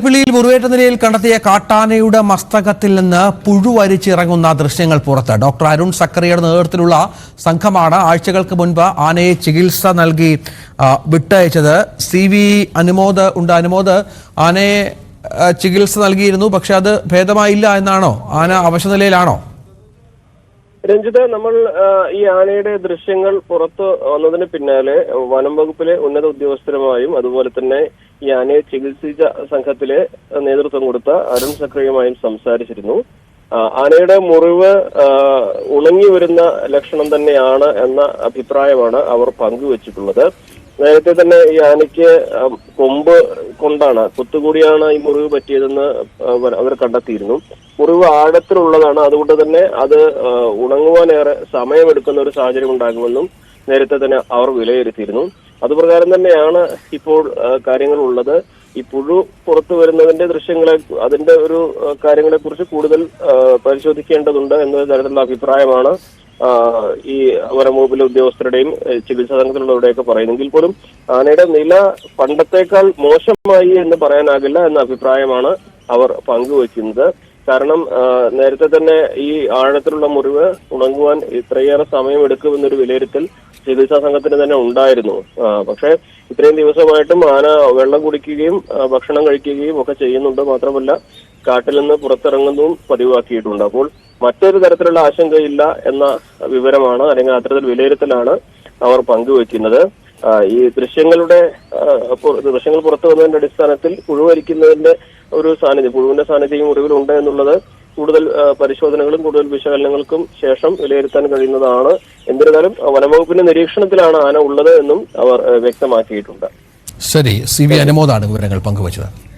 പിള്ളിയിൽ മുറിവേറ്റ നിലയിൽ കണ്ടെത്തിയ കാട്ടാനയുടെ മസ്തകത്തിൽ നിന്ന് പുഴുവരിച്ചിറങ്ങുന്ന ദൃശ്യങ്ങൾ പുറത്ത്. ഡോക്ടർ അരുൺ സക്കറിയുടെ നേതൃത്വത്തിലുള്ള സംഘമാണ് ആഴ്ചകൾക്ക് മുൻപ് ആനയെ ചികിത്സ നൽകി വിട്ടയച്ചത്. CV അനുമോദ് ഉണ്ട്. അനുമോദ്, ആനയെ ചികിത്സ നൽകിയിരുന്നു, പക്ഷെ അത് ഭേദമായില്ല എന്നാണോ? ആന അവശനിലയിലാണോ? രഞ്ജിത്ത്, നമ്മൾ ഈ ആനയുടെ ദൃശ്യങ്ങൾ പുറത്തു വന്നതിന് പിന്നാലെ വനം വകുപ്പിലെ ഉന്നത ഉദ്യോഗസ്ഥരുമായും അതുപോലെ തന്നെ ഈ ആനയെ ചികിത്സിച്ച സംഘത്തിലെ നേതൃത്വം കൊടുത്ത അരുൺ സക്രിയുമായും സംസാരിച്ചിരുന്നു. ആനയുടെ മുറിവ് ഉണങ്ങി വരുന്ന ലക്ഷണം തന്നെയാണ് എന്ന അഭിപ്രായമാണ് അവർ പങ്കുവച്ചിട്ടുള്ളത്. നേരത്തെ തന്നെ ഈ ആനയ്ക്ക് കൊമ്പ് കൊണ്ടാണ് കുത്തുകൂടിയാണ് ഈ മുറിവ് പറ്റിയതെന്ന് അവർ കണ്ടെത്തിയിരുന്നു. മുറിവ് ആഴത്തിലുള്ളതാണ്, അതുകൊണ്ട് തന്നെ അത് ഉണങ്ങുവാനേറെ സമയമെടുക്കുന്ന ഒരു സാഹചര്യം ഉണ്ടാകുമെന്നും നേരത്തെ തന്നെ അവർ വിലയിരുത്തിയിരുന്നു. അതുപ്രകാരം തന്നെയാണ് ഇപ്പോൾ കാര്യങ്ങൾ ഉള്ളത്. ഈ പുഴു പുറത്തു വരുന്നതിന്റെ ദൃശ്യങ്ങളെ, അതിന്റെ ഒരു കാര്യങ്ങളെ കുറിച്ച് കൂടുതൽ പരിശോധിക്കേണ്ടതുണ്ട് എന്ന തരത്തിലുള്ള അഭിപ്രായമാണ് ഈ വനംവകുപ്പിലെ ഉദ്യോഗസ്ഥരുടെയും ചികിത്സാ സംഘത്തിലുള്ളവരുടെയൊക്കെ പറയുന്നെങ്കിൽ പോലും ആനയുടെ നില പണ്ടത്തേക്കാൾ മോശമായി എന്ന് പറയാനാകില്ല എന്ന അഭിപ്രായമാണ് അവർ പങ്കുവയ്ക്കുന്നത്. കാരണം നേരത്തെ തന്നെ ഈ ആഴത്തിലുള്ള മുറിവ് ഉണങ്ങുവാൻ ഇത്രയേറെ സമയമെടുക്കുമെന്നൊരു വിലയിരുത്തൽ ചികിത്സാ സംഘത്തിന് തന്നെ ഉണ്ടായിരുന്നു. പക്ഷേ ഇത്രയും ദിവസമായിട്ടും ആന വെള്ളം കുടിക്കുകയും ഭക്ഷണം കഴിക്കുകയും ഒക്കെ ചെയ്യുന്നുണ്ട്. മാത്രമല്ല കാട്ടിൽ നിന്ന് പുറത്തിറങ്ങുന്നതും പതിവാക്കിയിട്ടുണ്ട്. അപ്പോൾ മറ്റൊരു തരത്തിലുള്ള ആശങ്കയില്ല എന്ന വിവരമാണ്, അല്ലെങ്കിൽ അത്തരത്തിൽ വിലയിരുത്തലാണ് അവർ പങ്കുവയ്ക്കുന്നത്. ഈ ദൃശ്യങ്ങൾ പുറത്തു വന്നതിന്റെ അടിസ്ഥാനത്തിൽ പുഴുവരിക്കുന്നതിന്റെ ഒരു സാന്നിധ്യം, പുഴുവിന്റെ സാന്നിധ്യം മുറിവിലുണ്ട് എന്നുള്ളത് കൂടുതൽ പരിശോധനകളും കൂടുതൽ വിശകലനങ്ങൾക്കും ശേഷം വിലയിരുത്താൻ കഴിയുന്നതാണ്. എന്നിരുന്നാലും വനംവകുപ്പിന്റെ നിരീക്ഷണത്തിലാണ് ആന ഉള്ളത് എന്നും അവർ വ്യക്തമാക്കിയിട്ടുണ്ട്. ശരി, CV അനുമോദാണ് വിവരങ്ങൾ പങ്കുവച്ചത്.